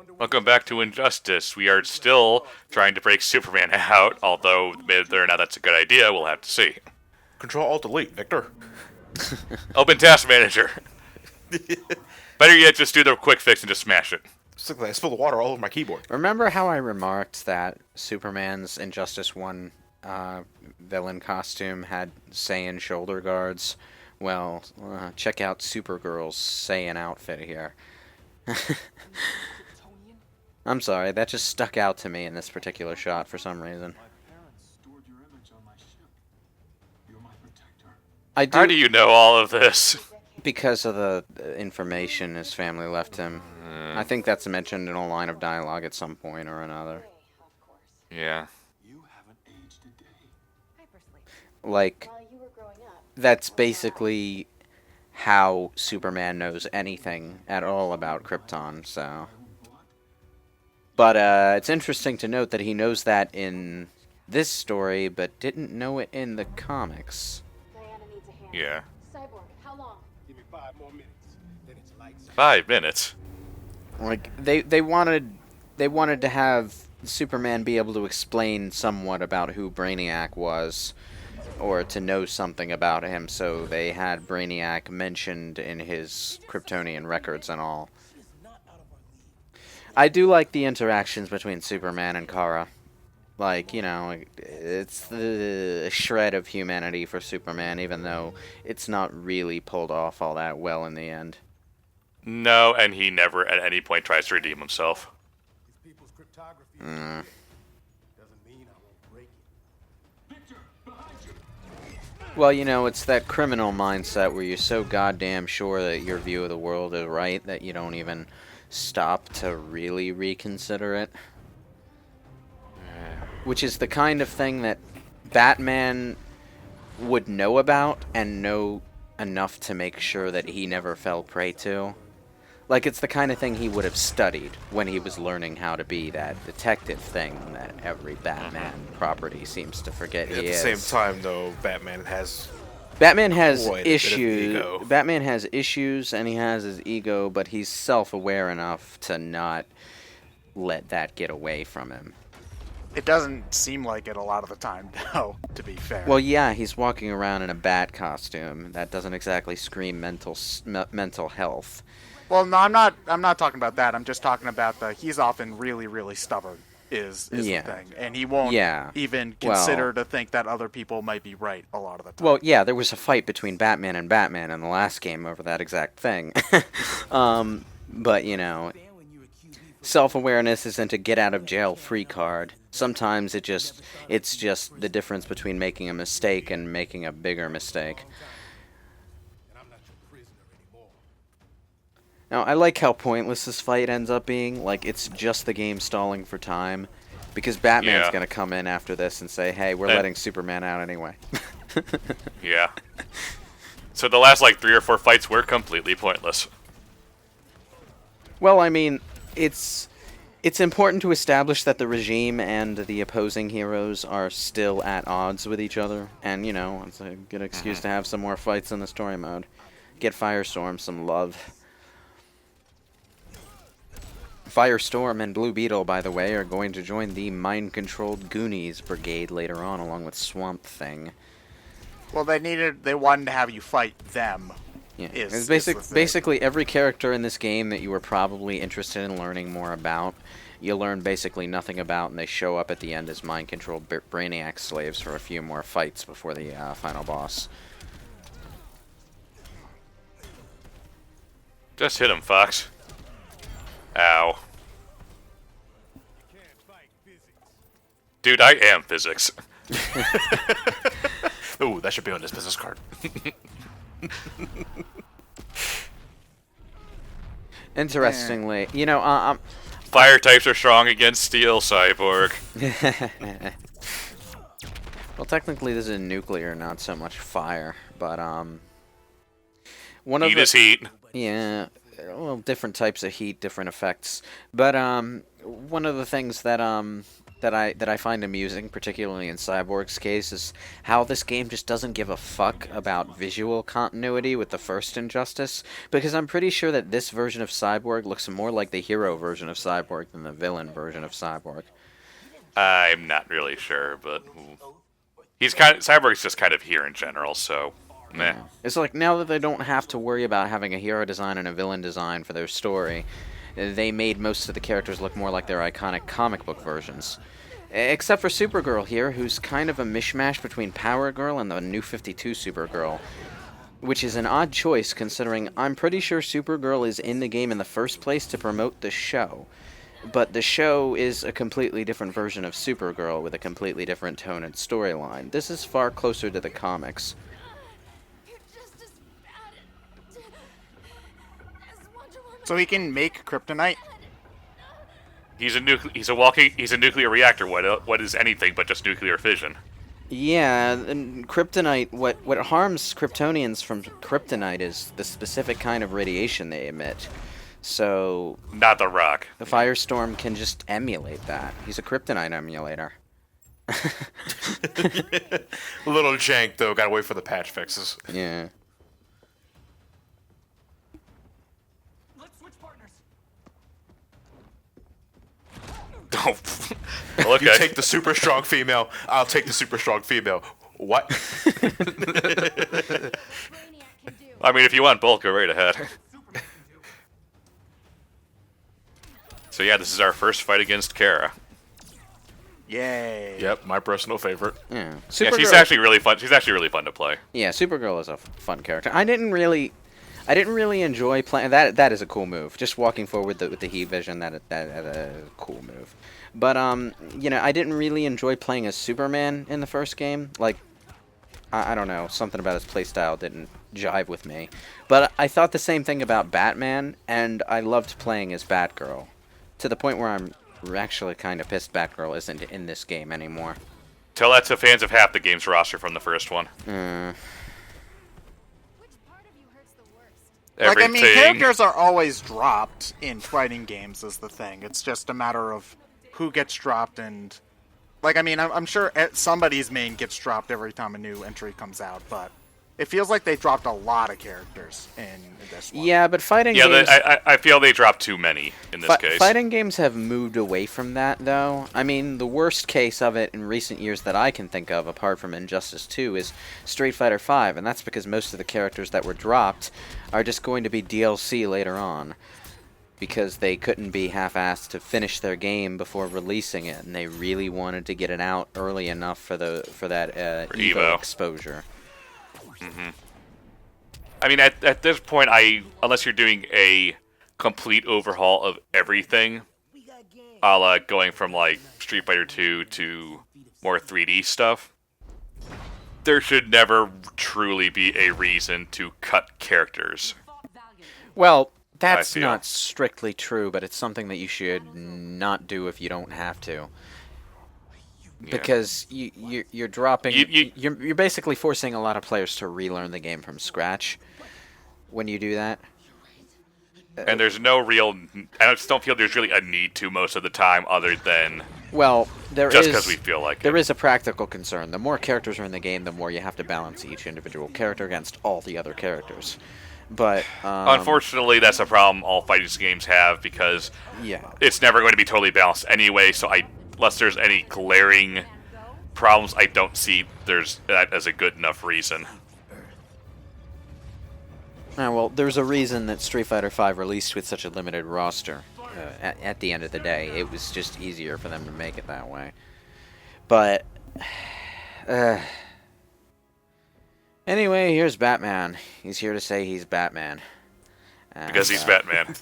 Welcome back to Injustice. We are still trying to break Superman out, although whether or not that's a good idea, we'll have to see. Control-Alt-Delete, Victor. Open Task Manager. Better yet, just do the quick fix and just smash it. It's like I spilled water all over my keyboard. Remember how I remarked that Superman's Injustice 1 villain costume had Saiyan shoulder guards? Well, check out Supergirl's Saiyan outfit here. I'm sorry, that just stuck out to me in this particular shot for some reason. How do you know all of this? Because of the information his family left him. I think that's mentioned in a line of dialogue at some point or another. Yeah. Like, that's basically how Superman knows anything at all about Krypton, so... But it's interesting to note that he knows that in this story, but didn't know it in the comics. Yeah. Cyborg, how long? Give me 5 more minutes. Then it's lights. 5 minutes. Like they wanted to have Superman be able to explain somewhat about who Brainiac was, or to know something about him, so they had Brainiac mentioned in his Kryptonian records and all. I do like the interactions between Superman and Kara. Like, you know, it's the shred of humanity for Superman, even though it's not really pulled off all that well in the end. No, and he never at any point tries to redeem himself. These people's cryptography Mm. doesn't mean I won't break it. Victor, behind you. Well, you know, it's that criminal mindset where you're so goddamn sure that your view of the world is right that you don't even stop to really reconsider it. Which is the kind of thing that Batman would know about and know enough to make sure that he never fell prey to. Like, it's the kind of thing he would have studied when he was learning how to be that detective thing that every Batman property seems to forget At he the is. same time, though, Batman has quite a bit of issues. ego. Batman has issues and he has his ego, but he's self-aware enough to not let that get away from him. It doesn't seem like it a lot of the time, though, to be fair. Well, yeah, he's walking around in a bat costume. That doesn't exactly scream mental health. Well, no, I'm not talking about that. I'm just talking about he's often really, really stubborn is Yeah. the thing. And he won't Yeah. even Well- consider to think that other people might be right a lot of the time. Well, yeah, there was a fight between Batman and Batman in the last game over that exact thing. But, you know, self-awareness isn't a get-out-of-jail-free card. Sometimes it's just the difference between making a mistake and making a bigger mistake. And I'm not your prisoner anymore. Now, I like how pointless this fight ends up being. Like, it's just the game stalling for time. Because Batman's Yeah. gonna come in after this and say, hey, we're And- letting Superman out anyway. Yeah. So the last, like, 3 or 4 fights were completely pointless. Well, I mean, it's important to establish that the regime and the opposing heroes are still at odds with each other. And, you know, it's a good excuse to have some more fights in the story mode. Get Firestorm some love. Firestorm and Blue Beetle, by the way, are going to join the mind-controlled Goonies brigade later on, along with Swamp Thing. Well, they wanted to have you fight them. Yeah, Is it's the thing. basically every character in this game that you were probably interested in learning more about, you learn basically nothing about, and they show up at the end as mind-controlled Brainiac slaves for a few more fights before the final boss. Just hit him, Fox. Ow. Dude, I am physics. Ooh, that should be on his business card. Interestingly, you know, Fire types are strong against steel, Cyborg. well, technically this is nuclear, not so much fire, but one of Heat the is heat. yeah, well, different types of heat, different effects. But one of the things that that I find amusing, particularly in Cyborg's case, is how this game just doesn't give a fuck about visual continuity with the first Injustice, because I'm pretty sure that this version of Cyborg looks more like the hero version of Cyborg than the villain version of Cyborg. I'm not really sure, but Cyborg's just kind of here in general, so meh. It's like, now that they don't have to worry about having a hero design and a villain design for their story, they made most of the characters look more like their iconic comic book versions. Except for Supergirl here, who's kind of a mishmash between Power Girl and the New 52 Supergirl. Which is an odd choice, considering I'm pretty sure Supergirl is in the game in the first place to promote the show. But the show is a completely different version of Supergirl with a completely different tone and storyline. This is far closer to the comics. You're just as bad as Wonder Woman. So he can make kryptonite? He's a nuclear reactor. What is anything but just nuclear fission? Yeah, and kryptonite, what harms Kryptonians from kryptonite is the specific kind of radiation they emit. So Not the Rock. the Firestorm can just emulate that. He's a kryptonite emulator. A little jank though. Gotta wait for the patch fixes. Yeah. Let's switch partners. Oh, okay. You take the super strong female. I'll take the super strong female. What? Brainiac can do. I mean, if you want both, go right ahead. So yeah, this is our first fight against Kara. Yay. Yep, my personal favorite. Yeah. Yeah, Supergirl, she's actually really fun. She's actually really fun to play. yeah, Supergirl is a fun character. I didn't really enjoy playing that. That is a cool move. Just walking forward with the heat vision, that a cool move. But you know, I didn't really enjoy playing as Superman in the first game. Like, I don't know, something about his playstyle didn't jive with me. But I thought the same thing about Batman, and I loved playing as Batgirl, to the point where I'm actually kind of pissed Batgirl isn't in this game anymore. Tell that to fans of half the game's roster from the first one. Which part of you hurts the worst? Like, I mean, characters are always dropped in fighting games is the thing. It's just a matter of who gets dropped and... Like, I mean, I'm sure somebody's main gets dropped every time a new entry comes out, but it feels like they dropped a lot of characters in this one. Yeah, but fighting Yeah, games... I feel they dropped too many in this case. Fighting games have moved away from that, though. I mean, the worst case of it in recent years that I can think of, apart from Injustice 2, is Street Fighter V, and that's because most of the characters that were dropped are just going to be DLC later on, because they couldn't be half-assed to finish their game before releasing it, and they really wanted to get it out early enough for that Evo exposure. Mm-hmm. I mean, at this point, unless you're doing a complete overhaul of everything, a la going from like Street Fighter 2 to more 3D stuff, there should never truly be a reason to cut characters. Well, that's feel. not strictly true, but it's something that you should not do if you don't have to. Yeah. Because you're dropping... You're basically forcing a lot of players to relearn the game from scratch when you do that. And there's no real... I just don't feel there's really a need to most of the time, other than... Well, just because we feel like there it. is a practical concern. The more characters are in the game, the more you have to balance each individual character against all the other characters. But unfortunately, that's a problem all fighting games have, because yeah, it's never going to be totally balanced anyway. So unless there's any glaring problems, I don't see there's that as a good enough reason. well, there's a reason that Street Fighter V released with such a limited roster. At the end of the day, it was just easier for them to make it that way. But anyway, here's Batman. He's here to say he's Batman. Because he's Batman.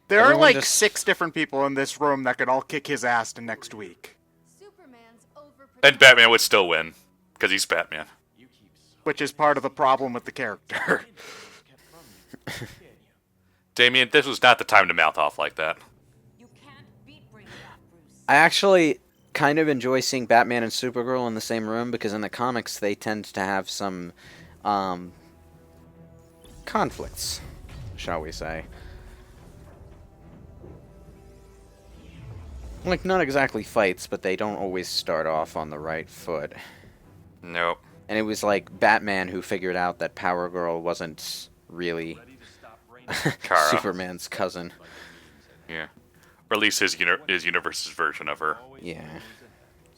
There are Everyone like just- 6 different people in this room that could all kick his ass to next week. Superman's And Batman would still win, because he's Batman. Which is part of the problem with the character. Damien, this was not the time to mouth off like that. You can't beat Brainiac, Bruce. I actually kind of enjoy seeing Batman and Supergirl in the same room, because in the comics they tend to have some conflicts, shall we say. Like, not exactly fights, but they don't always start off on the right foot. Nope. And it was like Batman who figured out that Power Girl wasn't really Kara. Superman's cousin. Yeah. Or at least his universe's version of her. Yeah.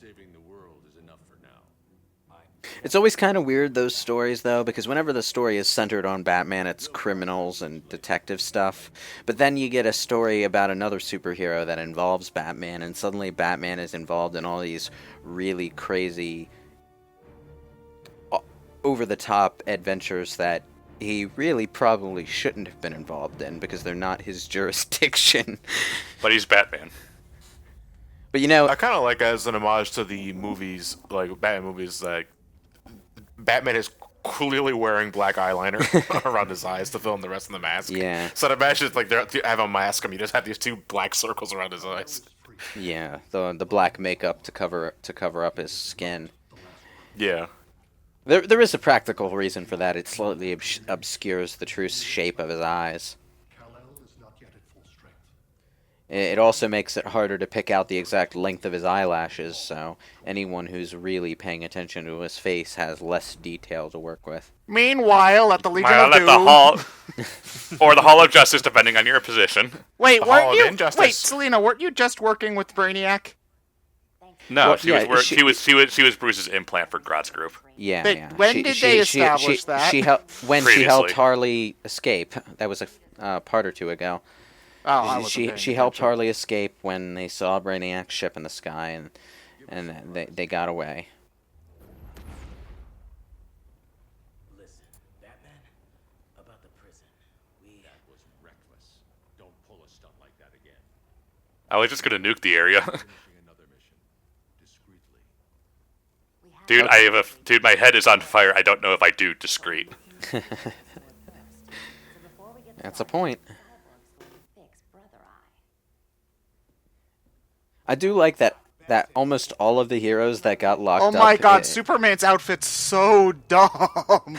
Saving the world is enough for now. It's always kind of weird, those stories, though, because whenever the story is centered on Batman, it's criminals and detective stuff. But then you get a story about another superhero that involves Batman, and suddenly Batman is involved in all these really crazy, over-the-top adventures that he really probably shouldn't have been involved in, because they're not his jurisdiction. But he's Batman. But you know, I kind of like as an homage to the movies, like Batman movies, like Batman is clearly wearing black eyeliner around his eyes to fill in the rest of the mask. Yeah. So to imagine like they have a mask, you just have these two black circles around his eyes. yeah, the black makeup to cover up his skin. Yeah. There is a practical reason for that. It slightly obscures the true shape of his eyes. Kal-El is not yet at full strength. It also makes it harder to pick out the exact length of his eyelashes, so anyone who's really paying attention to his face has less detail to work with. Meanwhile, at the Legion Well, of at Doom... the Hall... or the Hall of Justice, depending on your position. Wait, The Hall weren't of you... Injustice. Wait, Selena, weren't you just working with Brainiac? No, Well, she yeah, was she- she was Bruce's implant for Grodd's group. Yeah, But yeah. when did they establish that? When she helped Previously. Harley escape. That was a part or two ago. Oh, I wasn't paying She helped attention. Harley escape when they saw Brainiac's ship in the sky, and they got away. Listen, Batman, about the prison. That was reckless. Don't pull a stunt like that again. I was just gonna nuke the area. Finishing another mission. Discreetly. Dude, my head is on fire. I don't know if I do discreet. That's a point. I do like that almost all of the heroes that got locked Oh up... my god, Superman's outfit's so dumb.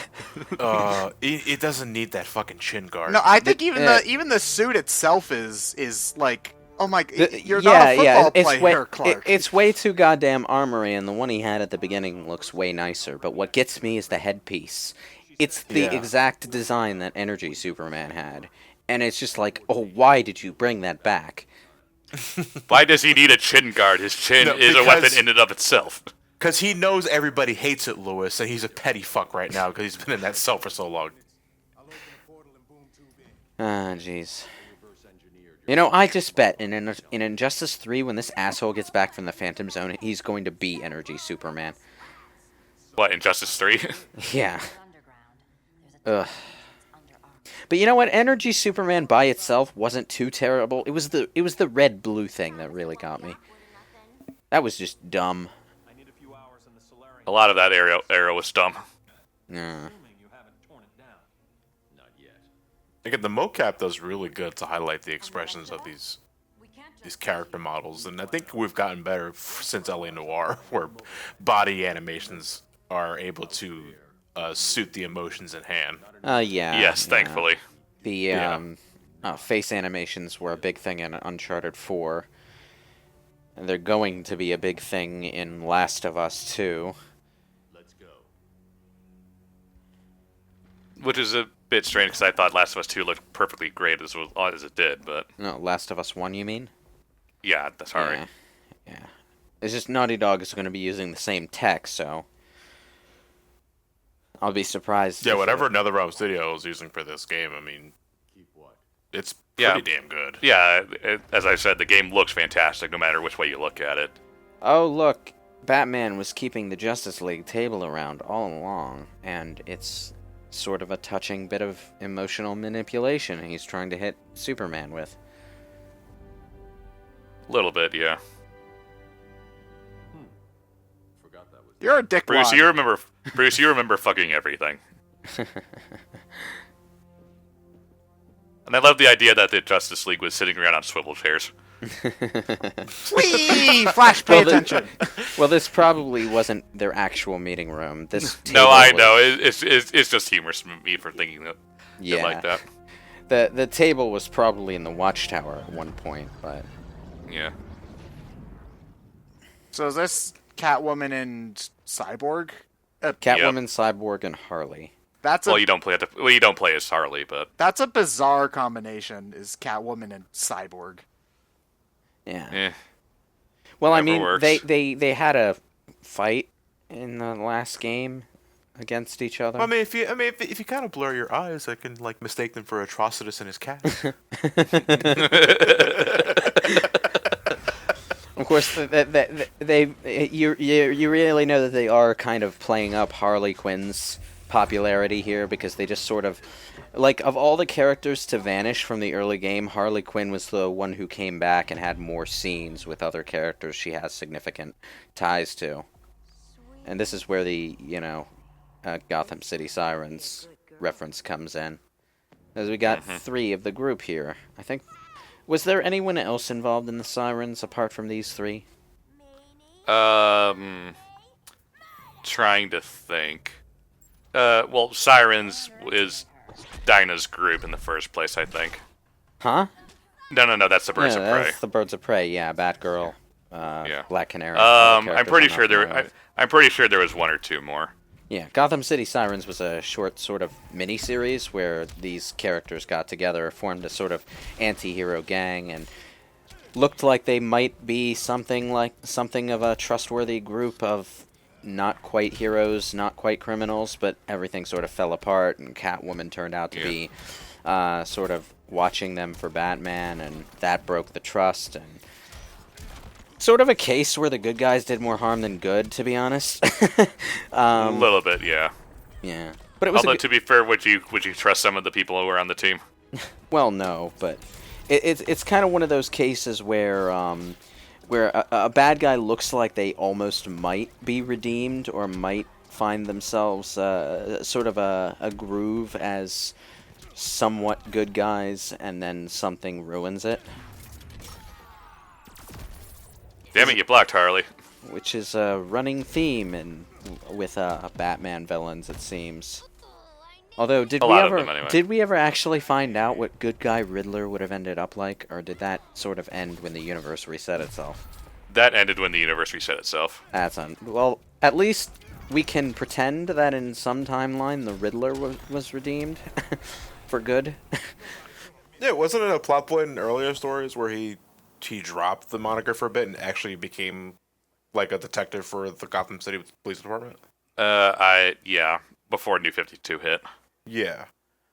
It doesn't need that fucking chin guard. No, I think even uh, even the suit itself is like, oh my, you're yeah, not a football it's player, way, Clark. it's way too goddamn armory, and the one he had at the beginning looks way nicer. But what gets me is the headpiece. It's the Yeah. exact design that Energy Superman had. And it's just like, oh, why did you bring that back? Why does he need a chin guard? His chin No, is a weapon because- in and of itself. Because he knows everybody hates it, Lewis, and he's a petty fuck right now because he's been in that cell for so long. Ah, jeez. You know, I just bet in Injustice 3, when this asshole gets back from the Phantom Zone, he's going to be Energy Superman. What, Injustice 3? Yeah. Ugh. But you know what? Energy Superman by itself wasn't too terrible. It was the red-blue thing that really got me. That was just dumb. A lot of that arrow was dumb. Yeah. Not yet. Again, the mocap does really good to highlight the expressions of these character models, and I think we've gotten better since LA Noire, where body animations are able to suit the emotions at hand. Yeah. Yes, yeah. thankfully. The face animations were a big thing in Uncharted 4. And they're going to be a big thing in Last of Us 2. Let's go. Which is a bit strange because I thought Last of Us 2 looked perfectly great as it did, but No, Last of Us 1, you mean? yeah, sorry. Yeah. Yeah. It's just Naughty Dog is going to be using the same tech, so I'll be surprised. Yeah, if whatever it- NetherRealm Studio is using for this game, I mean, Keep what? it's Yeah. pretty damn good. Yeah, as I said, the game looks fantastic no matter which way you look at it. Oh, look. Batman was keeping the Justice League table around all along, and it's sort of a touching bit of emotional manipulation he's trying to hit Superman with. A little bit, yeah. Forgot that was. You're a dick. Bruce, you remember fucking everything. And I love the idea that the Justice League was sitting around on swivel chairs. Whee! Flash, pay Well, attention. Well, this probably wasn't their actual meeting room. This No, table I was- know. It's just humorous to me for thinking that Yeah. like that. The table was probably in the Watchtower at one point, but Yeah. So is this Catwoman and Cyborg? Catwoman, Cyborg, and Harley. That's Well, you don't play as Harley, but that's a bizarre combination. Is Catwoman and Cyborg? Yeah. Well, I mean, Works. they had a fight in the last game against each other. I mean, if you kind of blur your eyes, I can like mistake them for Atrocitus and his cat. Of course, you really know that they are kind of playing up Harley Quinn's popularity here because they just sort of, like, of all the characters to vanish from the early game, Harley Quinn was the one who came back and had more scenes with other characters she has significant ties to. And this is where the, Gotham City Sirens reference comes in. As we got 3 of the group here. I think... Was there anyone else involved in the Sirens apart from these 3? Trying to think. Well, Sirens is Dinah's group in the first place, I think. Huh? No, that's the Birds of Prey. That's the Birds of Prey, yeah. Batgirl, Black Canary. I'm pretty sure I'm pretty sure there was 1 or 2 more. Yeah, Gotham City Sirens was a short sort of mini-series where these characters got together, formed a sort of anti-hero gang, and looked like they might be something of a trustworthy group of not quite heroes, not quite criminals, but everything sort of fell apart, and Catwoman turned out to be sort of watching them for Batman, and that broke the trust, and sort of a case where the good guys did more harm than good, to be honest. A little bit, yeah. Yeah, but it was. Although to be fair, would you trust some of the people who were on the team? Well, no, but it's kind of one of those cases where a bad guy looks like they almost might be redeemed or might find themselves sort of a groove as somewhat good guys, and then something ruins it. Damn it, you blocked Harley. Which is a running theme with Batman villains, it seems. Although, did we ever actually find out what good guy Riddler would have ended up like, or did that sort of end when the universe reset itself? That ended when the universe reset itself. Well, at least we can pretend that in some timeline the Riddler was redeemed for good. Yeah, wasn't it a plot point in earlier stories where he dropped the moniker for a bit and actually became like a detective for the Gotham City Police Department? Before New 52 hit. Yeah.